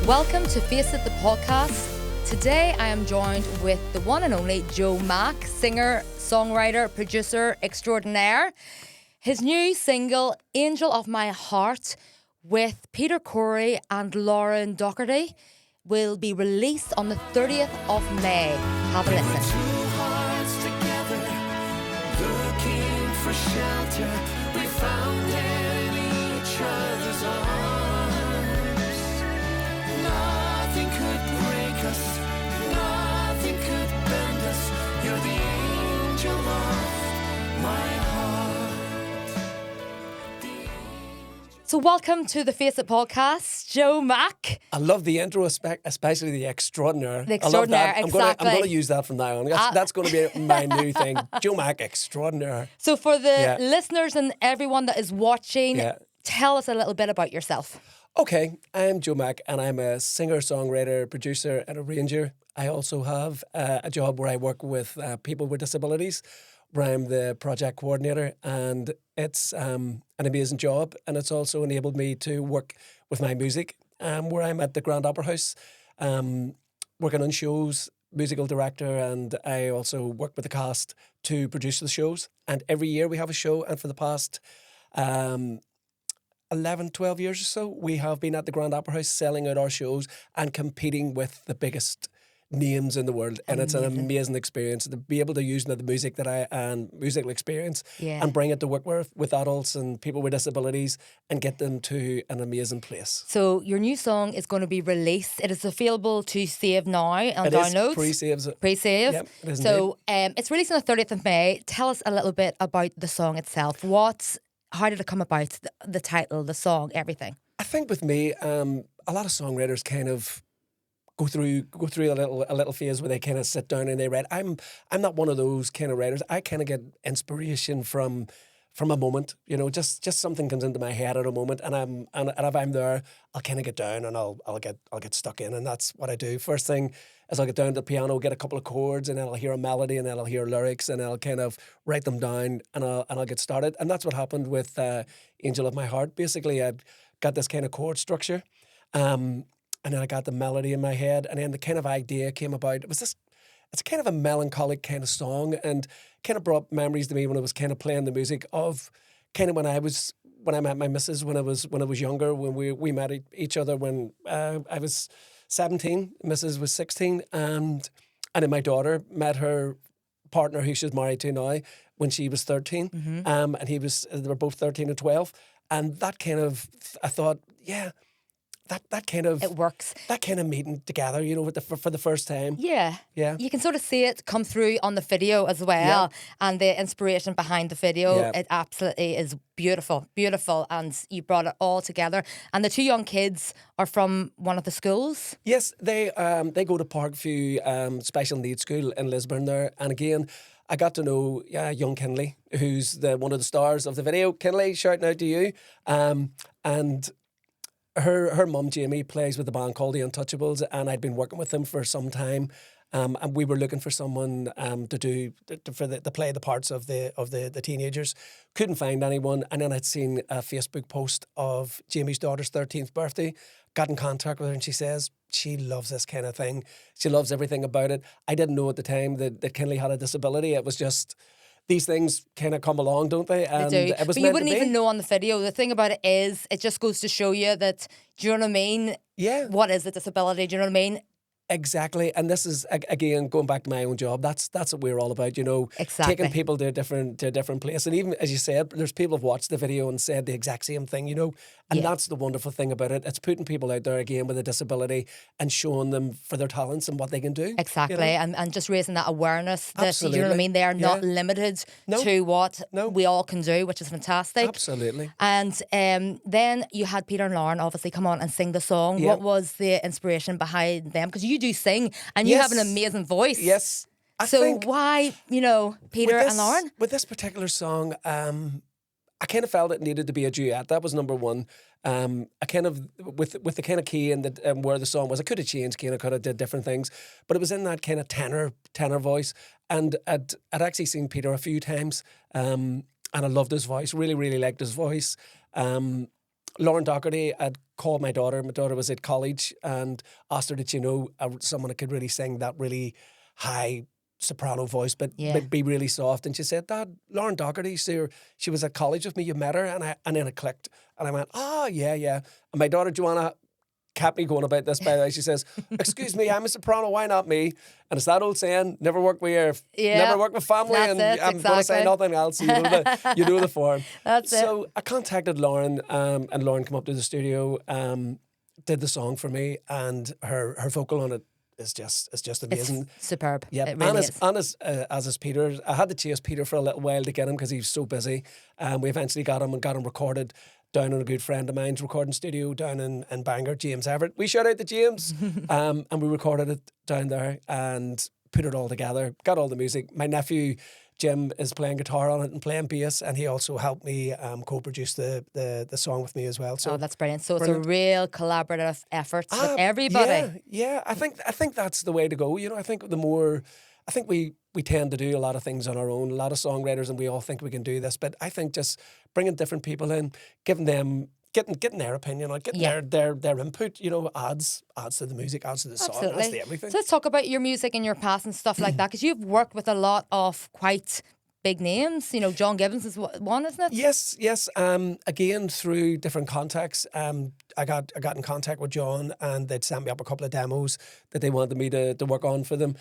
Welcome to Face It, the podcast. Today I am joined with the one and only Jommac, singer, songwriter, producer extraordinaire. His new single, Angel of My Heart, with Peter Corey and Lauren Doherty, will be released on the 30th of May. Have a listen. Two hearts together, looking for shelter. We found it in each other's arms. Nothing could break us, nothing could bend us. You're the angel of my heart. So welcome to the Face It podcast, Jommac. I love the intro, especially the extraordinaire. The extraordinaire, I love that. exactly. I'm going to use that from now on. That's going to be my new thing. Jommac, extraordinaire. So for the listeners and everyone that is watching, tell us a little bit about yourself. Okay, I'm Jommac and I'm a singer, songwriter, producer and arranger. I also have a job where I work with people with disabilities, where I'm the project coordinator, and it's an amazing job, and it's also enabled me to work with my music, where I'm at the Grand Opera House, working on shows, musical director, and I also work with the cast to produce the shows. And every year we have a show, and for the past 11, 12 years or so, we have been at the Grand Opera House selling out our shows and competing with the biggest names in the world, and it's an amazing experience to be able to use the music that and musical experience and bring it to work with adults and people with disabilities and get them to an amazing place. So your new song is going to be released. It is available to save now and downloads. Pre-save. Yep, it is so it's released on the 30th of May. Tell us a little bit about the song itself. How did it come about? The title, the song, everything. I think with me, a lot of songwriters kind of go through a little phase where they kind of sit down and they write. I'm not one of those kind of writers. I kind of get inspiration from a moment, just something comes into my head at a moment, and if I'm there, I'll kind of get down and I'll get stuck in, and that's what I do. First thing is I'll get down to the piano, get a couple of chords, and then I'll hear a melody, and then I'll hear lyrics, and I'll kind of write them down, and I'll get started. And that's what happened with Angel of My Heart. Basically, I'd got this kind of chord structure, and then I got the melody in my head, and then the kind of idea came about. It's kind of a melancholic kind of song, and kind of brought memories to me when I was kind of playing the music of kind of when I met my missus when I was younger, when we met each other when I was 17, missus was 16, and then my daughter met her partner who she's married to now when she was 13, and they were both 13 and 12, and that kind of, I thought, That kind of it works. That kind of meeting together, for the first time. Yeah. You can sort of see it come through on the video as well, and the inspiration behind the video. It absolutely is beautiful, and you brought it all together. And the two young kids are from one of the schools. Yes, they go to Parkview Special Needs School in Lisburn there, and again, I got to know young Kinley, who's one of the stars of the video. Kinley, shouting out to you, and. Her mum, Jamie, plays with the band called The Untouchables, and I'd been working with them for some time, and we were looking for someone to play the parts of the teenagers. Couldn't find anyone, and then I'd seen a Facebook post of Jamie's daughter's 13th birthday. Got in contact with her, and she says she loves this kind of thing. She loves everything about it. I didn't know at the time that Kinley had a disability. It was just. These things kind of come along, don't they? And they do. It was but you wouldn't even know on the video. The thing about it is, it just goes to show you that, do you know what I mean? Yeah. What is a disability? Do you know what I mean? Exactly, and this is again going back to my own job. That's what we're all about, Exactly. Taking people to a different place. And even as you said, there's people who've watched the video and said the exact same thing, And that's the wonderful thing about it. It's putting people out there again with a disability and showing them for their talents and what they can do. Exactly, and just raising that awareness that Absolutely. you know what I mean. They are not limited to what we all can do, which is fantastic. Absolutely. And then you had Peter and Lauren obviously come on and sing the song. What was the inspiration behind them? Because you do sing and you have an amazing voice. Yes. So why, Peter and Lauren? With this particular song, I kind of felt it needed to be a duet. That was number one. I kind of, with the kind of key and where the song was, I could have changed, could have did different things, but it was in that kind of tenor voice. And I'd actually seen Peter a few times, and I loved his voice. Really, really liked his voice. Lauren Doherty had called my daughter. My daughter was at college and asked her, did you know someone that could really sing that really high soprano voice, but be really soft? And she said, Dad, Lauren Doherty, she was at college with me, you met her? And then it clicked. And I went, oh, yeah. And my daughter, Joanna, kept me going about this, by the way. She says, excuse me, I'm a soprano, why not me? And it's that old saying, never work with family, and I'm going to say nothing else. You know the form. That's so I contacted Lauren, and Lauren came up to the studio, did the song for me, and her vocal on it is just amazing. It's superb. Yeah, it really is. And as is Peter. I had to chase Peter for a little while to get him because he was so busy. We eventually got him recorded down in a good friend of mine's recording studio down in Bangor, James Everett. We shout out to James. And we recorded it down there and put it all together, got all the music. My nephew Jim is playing guitar on it and playing bass, and he also helped me co-produce the song with me as well. So that's brilliant. So it's a real collaborative effort with everybody. Yeah. I think that's the way to go. I think we tend to do a lot of things on our own, a lot of songwriters, and we all think we can do this. But I think just bringing different people in, giving them, getting their opinion on, getting their input, adds to the music, adds to the song, adds to everything. So let's talk about your music and your past and stuff like that, because you've worked with a lot of quite big names. John Gibbons is one, isn't it? Yes. Again, through different contacts, I got in contact with John, and they'd sent me up a couple of demos that they wanted me to work on for them.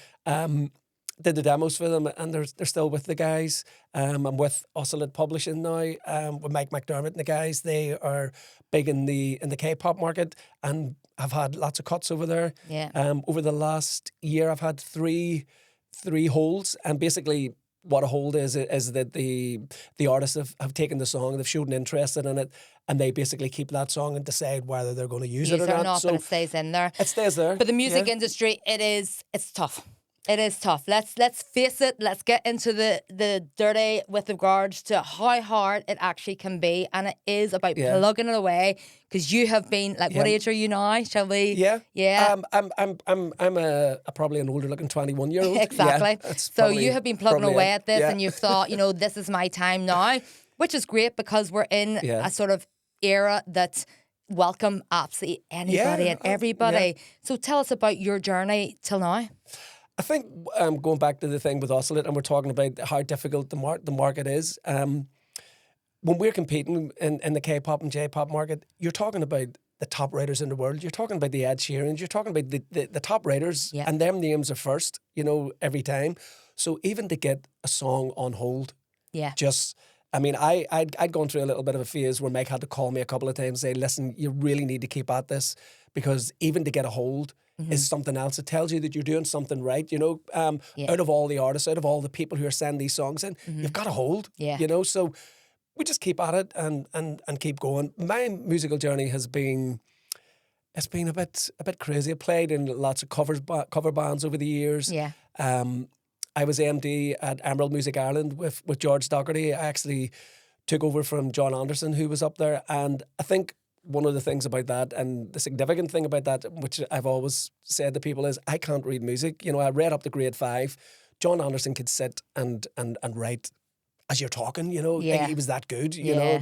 Did the demos for them, and they're still with the guys. I'm with Oscillate Publishing now, with Mike McDermott and the guys. They are big in the K-pop market, and I've had lots of cuts over there. Yeah. Over the last year, I've had three holds, and basically what a hold is that the artists have taken the song, they've showed an interest in it, and they basically keep that song and decide whether they're going to use it or not. So but it stays in there. It stays there. But the music industry, it's tough. It is tough. Let's face it. Let's get into the dirty with regards to how hard it actually can be, and it is about plugging it away. Because you have been what age are you now? Shall we? Yeah. I'm probably an older looking 21-year-old. Exactly. Yeah, so you have been plugging away at this, yeah. and you've thought, this is my time now, which is great because we're in a sort of era that welcome absolutely anybody and everybody. Yeah. So tell us about your journey till now. I think going back to the thing with Oscillate, and we're talking about how difficult the market is. When we're competing in the K-pop and J-pop market, you're talking about the top writers in the world. You're talking about the Ed Sheerans. You're talking about the top writers, and them names are first, every time. So even to get a song on hold, I'd gone through a little bit of a phase where Mike had to call me a couple of times and say, listen, you really need to keep at this, because even to get a hold is something else. It tells you that you're doing something right, out of all the artists, out of all the people who are sending these songs in, you've got a hold, so we just keep at it and keep going. My musical journey has been, it's been a bit crazy. I played in lots of cover bands over the years. Yeah. I was MD at Emerald Music Ireland with George Doherty. I actually took over from John Anderson, who was up there, and I think one of the things about that, and the significant thing about that, which I've always said to people, is I can't read music. I read up to grade 5. John Anderson could sit and write as you're talking, He was that good,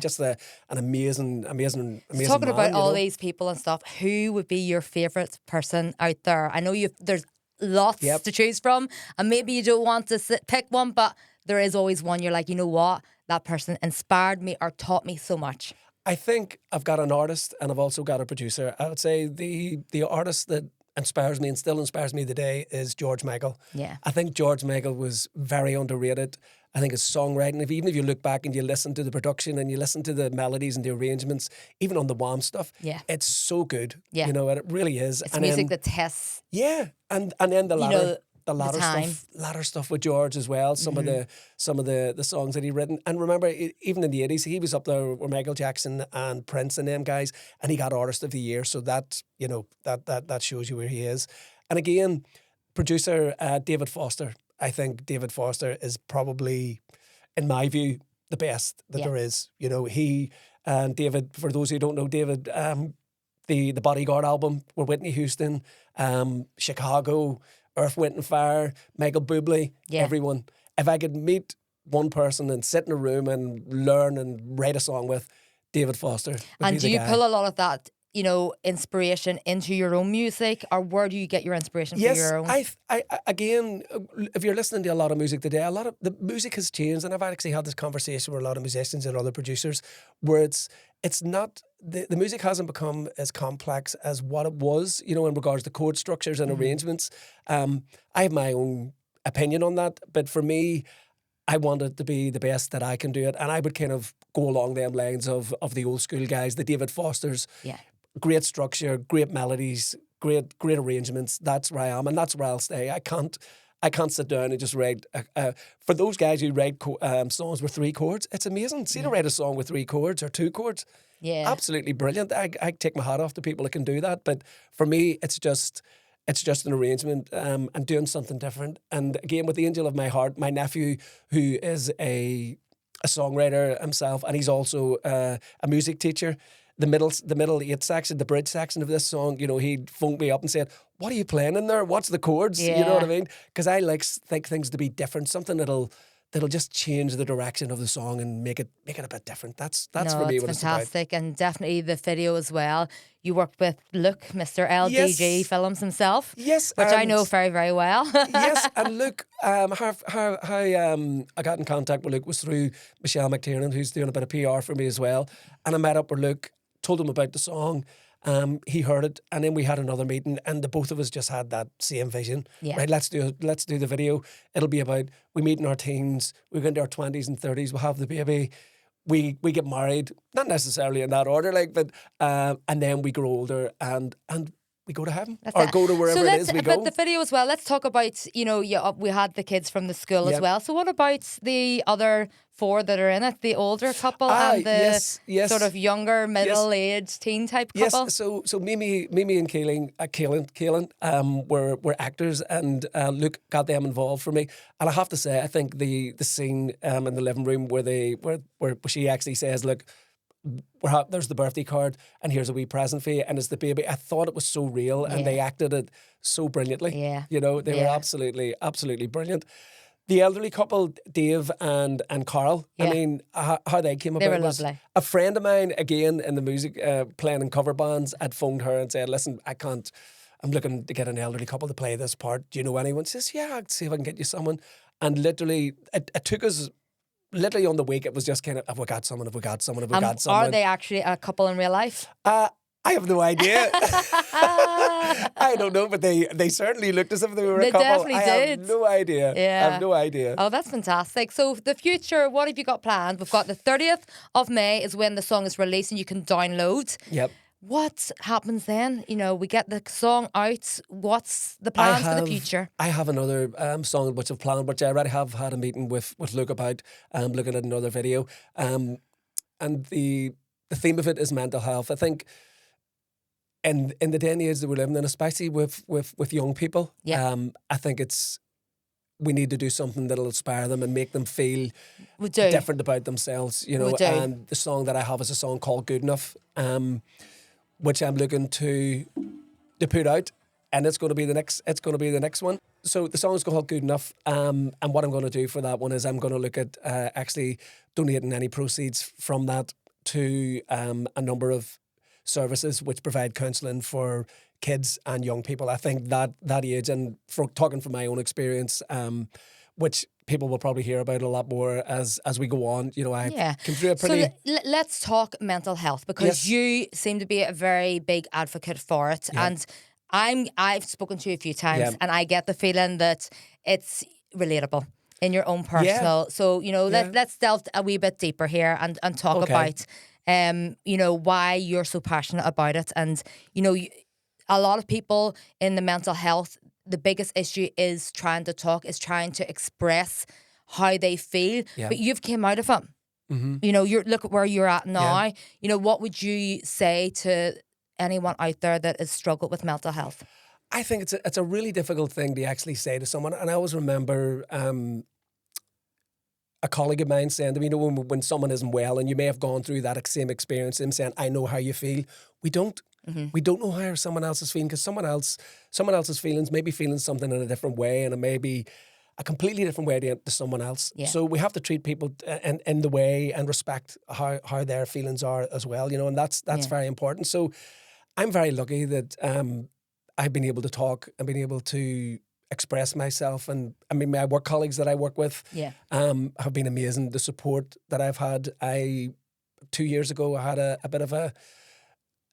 just an amazing Talking man, about all these people and stuff, who would be your favourite person out there? I know there's lots to choose from, and maybe you don't want to pick one, but there is always one you're like, you know what? That person inspired me or taught me so much. I think I've got an artist and I've also got a producer. I would say the artist that inspires me and still inspires me today is George Michael. Yeah. I think George Michael was very underrated. I think his songwriting, even if you look back and you listen to the production and you listen to the melodies and the arrangements, even on the Wham stuff, it's so good. Yeah. And it really is. It's music that tests. Yeah. And then the latter stuff with George as well. Some of the songs that he written. And remember, even in the 80s, he was up there with Michael Jackson and Prince and them guys, and he got Artist of the Year. So that that shows you where he is. And again, producer David Foster. I think David Foster is probably, in my view, the best that there is. He and David, for those who don't know David, the Bodyguard album with Whitney Houston, Chicago, Earth, Wind and Fire, Michael Bublé, everyone. If I could meet one person and sit in a room and learn and write a song with, David Foster. would be And the do you guy. pull a lot of that, inspiration into your own music, or where do you get your inspiration for Yes, your own? again, if you're listening to a lot of music today, a lot of the music has changed, and I've actually had this conversation with a lot of musicians and other producers, where it's not the music hasn't become as complex as what it was, in regards to chord structures and arrangements. I have my own opinion on that, but for me, I want it to be the best that I can do it, and I would kind of go along them lines of the old school guys, the David Fosters. Yeah. Great structure, great melodies, great arrangements. That's where I am, and that's where I'll stay. I can't sit down and just write. For those guys who write songs with 3 chords, it's amazing. See to write a song with 3 chords or 2 chords, Yeah. absolutely brilliant. I take my hat off to people that can do that. But for me, it's just an arrangement and doing something different. And again, with the angel of my heart, my nephew, who is a songwriter himself, and he's also a music teacher. The middle 8 section, the bridge section of this song, he'd phoned me up and said, "What are you playing in there? What's the chords?" You know what I mean? Because I think things to be different, something that'll just change the direction of the song and make it a bit different. That's for me it's what it's about. fantastic, and definitely the video as well. You worked with Luke, Mr. LDG Yes. Films himself, Yes, which I and- know very, very well. Yes, and look, how I got in contact with Luke was through Michelle McTiernan, who's doing a bit of PR for me as well. And I met up with Luke, told him about the song. He heard it, and then we had another meeting, and the both of us just had that same vision. Yeah. Right, let's do the video. It'll be about we meet in our teens, we go into our 20s and 30s, we'll have the baby. We get married, not necessarily in that order, but and then we grow older and we go to heaven That's or it. go to wherever so it is we go. But the video as well, let's talk about, we had the kids from the school as Yep. well. So what about the other 4 that are in it? The older couple and the yes. sort of younger, middle-aged, teen type couple? Yes, so Mimi and Kaelin, were actors, and Luke got them involved for me. And I have to say, I think the scene in the living room where she actually says, "Look, there's the birthday card, and here's a wee present for you," and it's the baby. I thought it was so real, and they acted it so brilliantly. Yeah. They were absolutely brilliant. The elderly couple, Dave and Carl, Yeah. I mean, how they came They about were was lovely. a friend of mine, again, in the music, playing in cover bands, had phoned her and said, "Listen, I'm looking to get an elderly couple to play this part. Do you know anyone?" She says, "Yeah, I'll see if I can get you someone." And literally, it took us, literally on the week, it was just kind of, have we got someone? Are they actually a couple in real life? I have no idea. I don't know, but they certainly looked as if they were They a couple. definitely I did. have no idea. Yeah. I have no idea. Oh, that's fantastic. So the future, what have you got planned? We've got the 30th of May is when the song is released and you can download. Yep. What happens then? We get the song out. What's the plans for the future? I have another song which I've planned, which I already have had a meeting with Luke about, looking at another video. And the theme of it is mental health. I think in the day and age that we're living in, especially with young people, Yeah. I think we need to do something that'll inspire them and make them feel We do. different about themselves, We do. And the song that I have is a song called Good Enough, which I'm looking to put out, and it's going to be the next one. So the song is called Good Enough, and what I'm going to do for that one is I'm going to look at actually donating any proceeds from that to a number of services which provide counselling for kids and young people. I think that age, and talking from my own experience, which people will probably hear about a lot more as we go on. I came through a pretty... So let's talk mental health, because Yes. you seem to be a very big advocate for it. Yeah. And I've spoken to you a few times, Yeah. and I get the feeling that it's relatable in your own personal. Yeah. So, let's delve a wee bit deeper here and talk Okay. about why you're so passionate about it. And, a lot of people in the mental health, the biggest issue is trying to talk, is trying to express how they feel. Yeah. But you've came out of it. Mhm. Look at where you're at now. What would you say to anyone out there that has struggled with mental health? I think it's a really difficult thing to actually say to someone. And I always remember a colleague of mine saying to me, when someone isn't well, and you may have gone through that same experience, them saying, "I know how you feel." We don't. Mm-hmm. We don't know how someone else is feeling, because someone else's feelings may be feeling something in a different way, and it may be a completely different way to someone else. Yeah. So we have to treat people in the way and respect how their feelings are as well, you know, and that's Yeah. very important. So I'm very lucky that I've been able to talk and been able to express myself. And I mean, my work colleagues that I work with Yeah. have been amazing. The support that I've had. 2 years ago, I had a bit of an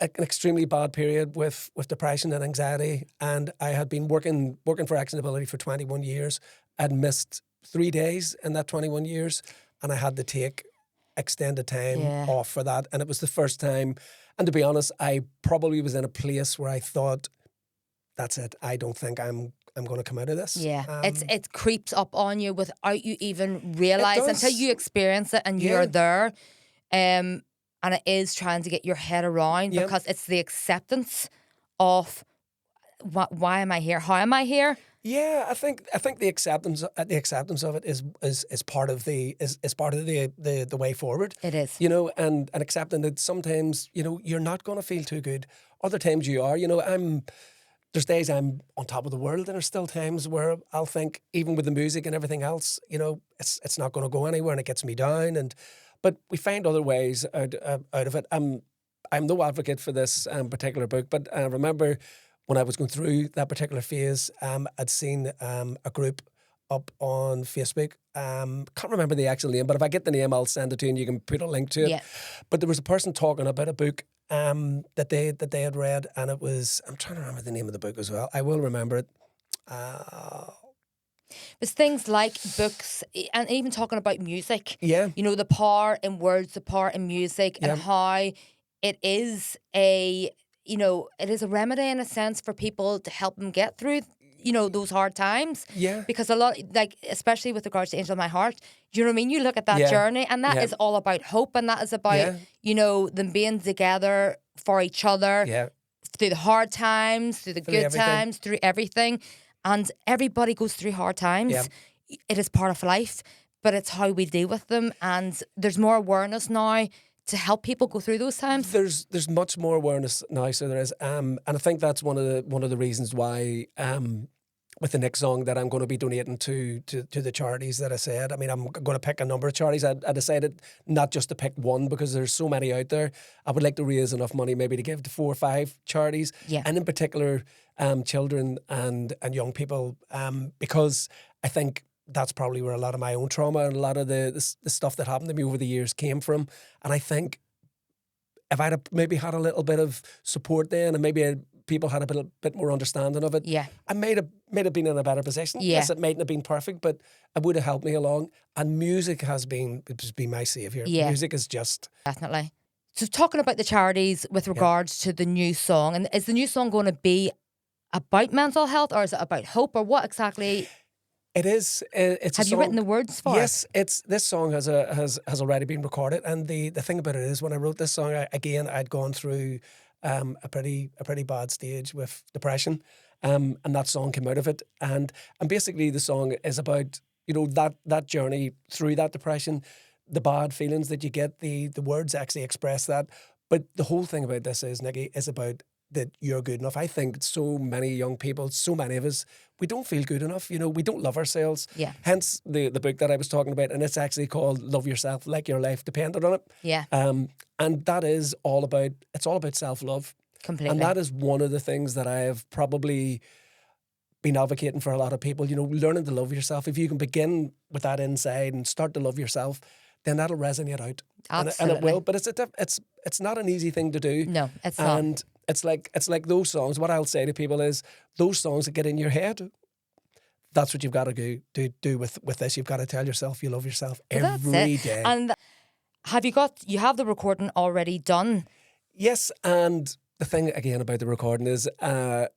extremely bad period with depression and anxiety, and I had been working for Actionability for 21 years. I'd missed 3 days in that 21 years, and I had to take extended time Yeah. off for that. And it was the first time, and to be honest, I probably was in a place where I thought, that's it. I don't think I'm going to come out of this. Yeah, it creeps up on you without you even realise does. until you experience it and Yeah. you're there. And it is trying to get your head around Yeah. because it's the acceptance of why am I here? How am I here? Yeah, I think the acceptance of it is part of the way forward. It is. You know, and accepting that sometimes, you know, you're not going to feel too good. Other times you are. You know, there's days I'm on top of the world, and there's still times where I'll think, even with the music and everything else, you know, it's not going to go anywhere, and it gets me down. But we find other ways out of it. I'm no advocate for this particular book, but I remember when I was going through that particular phase, I'd seen a group up on Facebook. Can't remember the actual name, but if I get the name, I'll send it to you and you can put a link to it. Yeah. But there was a person talking about a book that they had read, and it was, I'm trying to remember the name of the book as well. I will remember it. There's things like books and even talking about music. Yeah. You know, the power in words, the power in music, Yeah. and how it is it is a remedy in a sense for people to help them get through, you know, those hard times. Yeah. Because a lot, like, especially with regards to Angel of My Heart, do you know what I mean? You look at that Yeah. journey, and that Yeah. is all about hope, and that is about, Yeah. you know, them being together for each other Yeah. through the hard times, through the Through good everything. times, through everything. And everybody goes through hard times. Yeah. It is part of life, but it's how we deal with them. And there's more awareness now to help people go through those times. There's much more awareness now, so there is, and I think that's one of the reasons why with the next song that I'm going to be donating to the charities that I said. I mean, I'm going to pick a number of charities. I decided not just to pick one because there's so many out there. I would like to raise enough money maybe to give to 4 or 5 charities, Yeah. and in particular children and young people, because I think that's probably where a lot of my own trauma and a lot of the stuff that happened to me over the years came from. And I think if I'd have maybe had a little bit of support then, and maybe people had a bit more understanding of it, Yeah. I may have been in a better position. Yeah. Yes, it mightn't have been perfect, but it would have helped me along. And music has been my saviour. Yeah. Music is just... Definitely. So talking about the charities with regards to the new song, and is the new song going to be about mental health, or is it about hope, or what exactly? It is. It's Have a you song, written the words for it? Yes, this song has already been recorded, and the thing about it is, when I wrote this song, I'd gone through a pretty bad stage with depression, and that song came out of it, and basically the song is about, you know, that journey through that depression, the bad feelings that you get. The words actually express that, but the whole thing about this is, Nikki, is about that you're good enough. I think so many young people, so many of us, we don't feel good enough. You know, we don't love ourselves. Yeah. Hence the book that I was talking about, and it's actually called Love Yourself Like Your Life Depended on It. Yeah. And that is all about self-love. Completely. And that is one of the things that I have probably been advocating for a lot of people, you know, learning to love yourself. If you can begin with that inside and start to love yourself, then that'll resonate out. And it Absolutely. will. But it's not an easy thing to do. No, it's not. And it's like those songs. What I'll say to people is, those songs that get in your head, that's what you've got to do with this. You've got to tell yourself you love yourself every day. And you have the recording already done? Yes, and the thing again about the recording is, the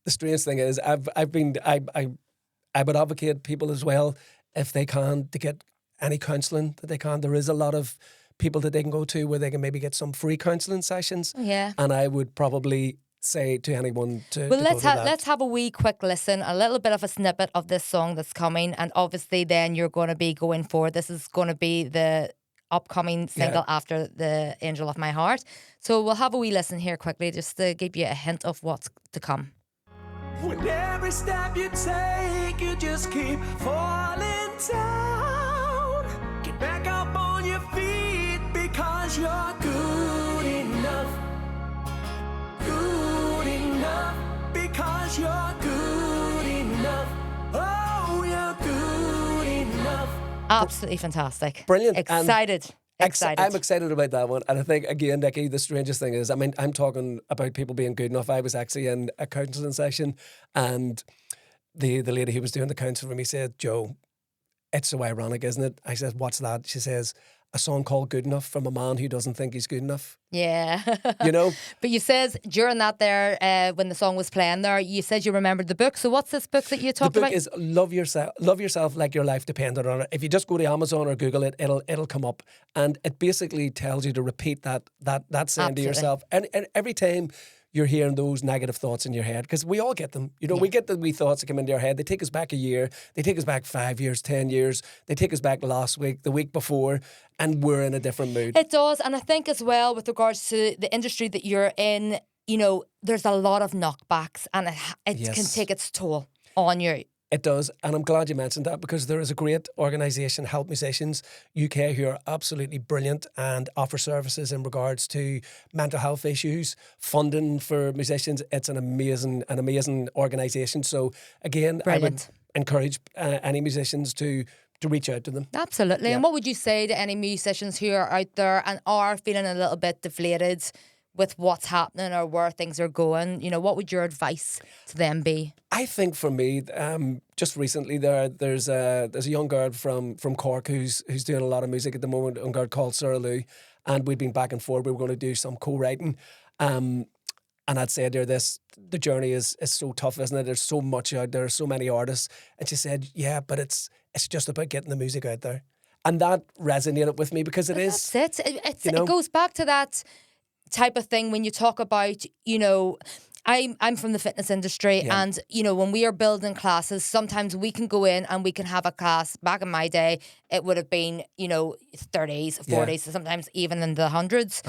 strange thing is, I would advocate people as well, if they can, to get any counselling that they can. There is a lot of people that they can go to where they can maybe get some free counselling sessions. Yeah. And I would probably say to anyone to Well, to let's go to that. let's have a wee quick listen, a little bit of a snippet of this song that's coming, and obviously then you're going to be going forward. This is going to be the upcoming single after the Angel of My Heart. So we'll have a wee listen here quickly, just to give you a hint of what's to come. When every step you take, you just keep falling down. Get back up on your feet because you're good enough. Good enough because you're good enough. Oh, you're good enough. Absolutely fantastic. Brilliant. Excited. Excited. I'm excited about that one. And I think, again, Nikki, the strangest thing is, I mean, I'm talking about people being good enough. I was actually in a counselling session, and the lady who was doing the counselling for me said, Joe, it's so ironic, isn't it? I said, what's that? She says, a song called Good Enough from a man who doesn't think he's good enough. Yeah. You know? But you said during that there, when the song was playing there, you said you remembered the book. So what's this book that you talked The book about? is Love Yourself Like Your Life Depended on It. If you just go to Amazon or Google it, it'll come up. And it basically tells you to repeat that saying to Absolutely. yourself. And every time you're hearing those negative thoughts in your head, because we all get them. You know, we get the wee thoughts that come into our head. They take us back a year. They take us back 5 years, 10 years. They take us back last week, the week before, and we're in a different mood. It does. And I think as well, with regards to the industry that you're in, you know, there's a lot of knockbacks, and it Yes. can take its toll on you. It does, and I'm glad you mentioned that, because there is a great organisation, Help Musicians UK, who are absolutely brilliant and offer services in regards to mental health issues, funding for musicians. It's an amazing organisation. So again, Brilliant. I would encourage any musicians to reach out to them. Absolutely. Yeah. And what would you say to any musicians who are out there and are feeling a little bit deflated with what's happening or where things are going? You know, what would your advice to them be? I think for me, just recently there's a young girl from Cork who's doing a lot of music at the moment, a young girl called Sarah Lou, and we'd been back and forth. We were going to do some co-writing, and I'd said to her, the journey is so tough, isn't it? There's so much out there, so many artists, and she said, yeah, but it's just about getting the music out there, and that resonated with me, because it is. That's it. You know? It goes back to that type of thing when you talk about, you know, I'm from the fitness industry, Yeah. and you know, when we are building classes, sometimes we can go in and we can have a class. Back in my day, it would have been, you know, 30s, 40s, sometimes even in the hundreds.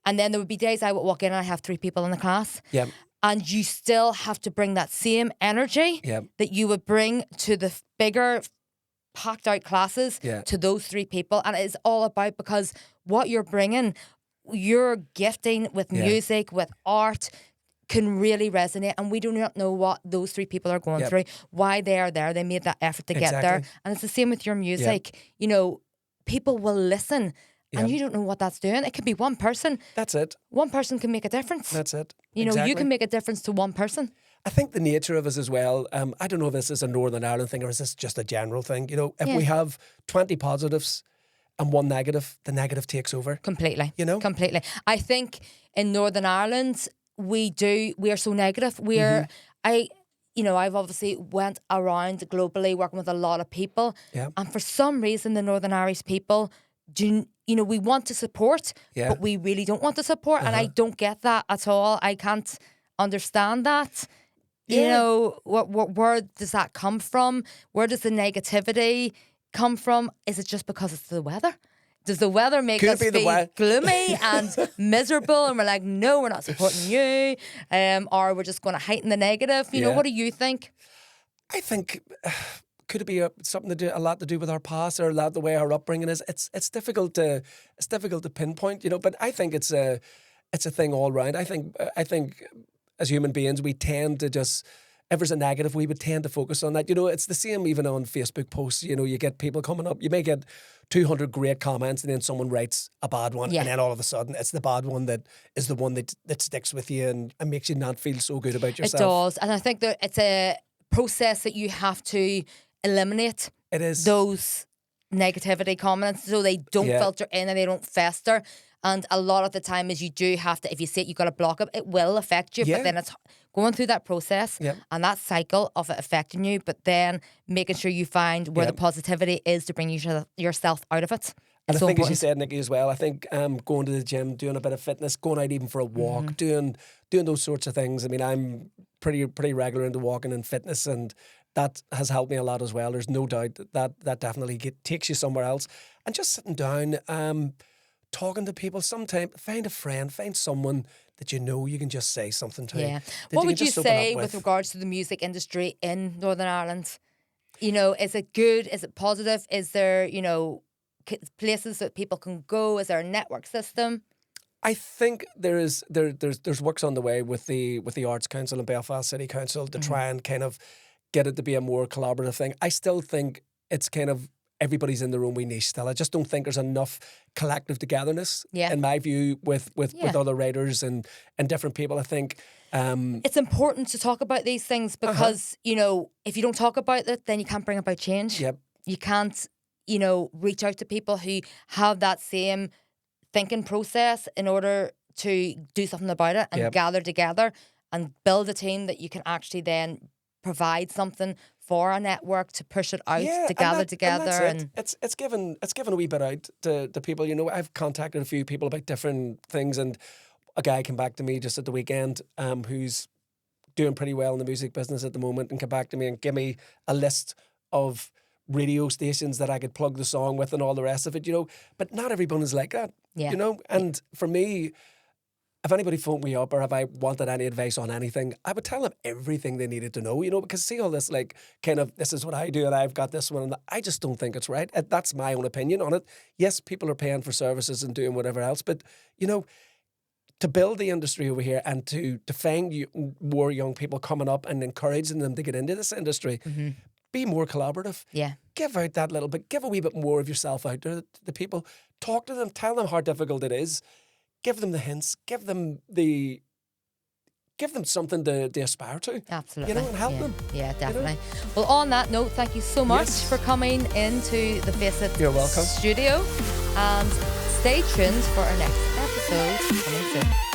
And then there would be days I would walk in and I have 3 people in the class. Yeah. And you still have to bring that same energy Yeah. that you would bring to the bigger packed out classes Yeah. to those 3 people. And it's all about, because what you're bringing, your gifting with Yeah. music, with art, can really resonate. And we do not know what those 3 people are going Yep. through, why they are there. They made that effort to get there. Exactly. And it's the same with your music. You know, people will listen. And Yep. you don't know what that's doing. It could be one person. That's it. One person can make a difference. That's it. You know, you Exactly. can make a difference to one person. I think the nature of us as well, I don't know if this is a Northern Ireland thing or is this just a general thing. You know, if Yeah. we have 20 positives and 1 negative, the negative takes over. Completely. You know? Completely. I think in Northern Ireland, we are so negative. I've obviously went around globally working with a lot of people. Yeah. And for some reason, the Northern Irish people we want to support, Yeah. but we really don't want to support. And I don't get that at all. I can't understand that. You Yeah. know, where does that come from? Where does the negativity come from? Is it just because it's the weather? Does the weather make Could it us be the feel wea- gloomy and miserable, and we're like, no, we're not supporting you, or we're just going to heighten the negative? You know, Yeah. what do you think? I think, could it be something a lot to do with our past, or a lot the way our upbringing is? It's difficult to pinpoint, you know. But I think it's a thing all round. I think as human beings, we tend to just, if there's a negative, we would tend to focus on that. You know, it's the same even on Facebook posts. You know, you get people coming up. You may get 200 great comments, and then someone writes a bad one, Yeah. and then all of a sudden, it's the bad one that is the one that sticks with you and makes you not feel so good about yourself. It does. And I think that it's a process that you have to eliminate It is. those negativity comments so they don't Yeah. filter in and they don't fester. And a lot of the time is you do have to, if you see it, you got to block it. It will affect you, Yeah. but then it's going through that process Yep. and that cycle of it affecting you, but then making sure you find where Yep. the positivity is to bring yourself out of it. And It's I so think, as you important. said, Nikki, as well, I think going to the gym, doing a bit of fitness, going out even for a walk, Mm-hmm. doing those sorts of things. I mean, I'm pretty regular into walking and fitness, and that has helped me a lot as well. There's no doubt that definitely takes you somewhere else. And just sitting down, talking to people. Sometimes find a friend, find someone that you know you can just say something to. Yeah. that What can would you just open up say with regards to the music industry in Northern Ireland? Is it good? Is it positive? Is there, places that people can go? Is there a network system? I think there's works on the way with the Arts Council and Belfast City Council to try and kind of get it to be a more collaborative thing. I still think it's kind of everybody's in their own wee niche still. I just don't think there's enough collective togetherness, in my view, with other writers and different people. I think it's important to talk about these things because, if you don't talk about it, then you can't bring about change. Yep. You can't, reach out to people who have that same thinking process in order to do something about it and gather together and build a team that you can actually then provide something for a network to push it out to gather together. And it's given a wee bit out to people. I've contacted a few people about different things, and a guy came back to me just at the weekend who's doing pretty well in the music business at the moment, and came back to me and give me a list of radio stations that I could plug the song with and all the rest of it, But not everyone is like that, And for me, if anybody phoned me up or if I wanted any advice on anything, I would tell them everything they needed to know, because see all this this is what I do and I've got this one, and I just don't think it's right. That's my own opinion on it. Yes, people are paying for services and doing whatever else, but, to build the industry over here and to find more young people coming up and encouraging them to get into this industry, be more collaborative. Yeah. Give out that little bit. Give a wee bit more of yourself out to the people. Talk to them. Tell them how difficult it is. Give them the hints. Give them something to aspire to. Absolutely. And help them. Yeah, definitely. Well, on that note, thank you so much for coming into the Face It You're welcome. studio. And stay tuned for our next episode coming soon.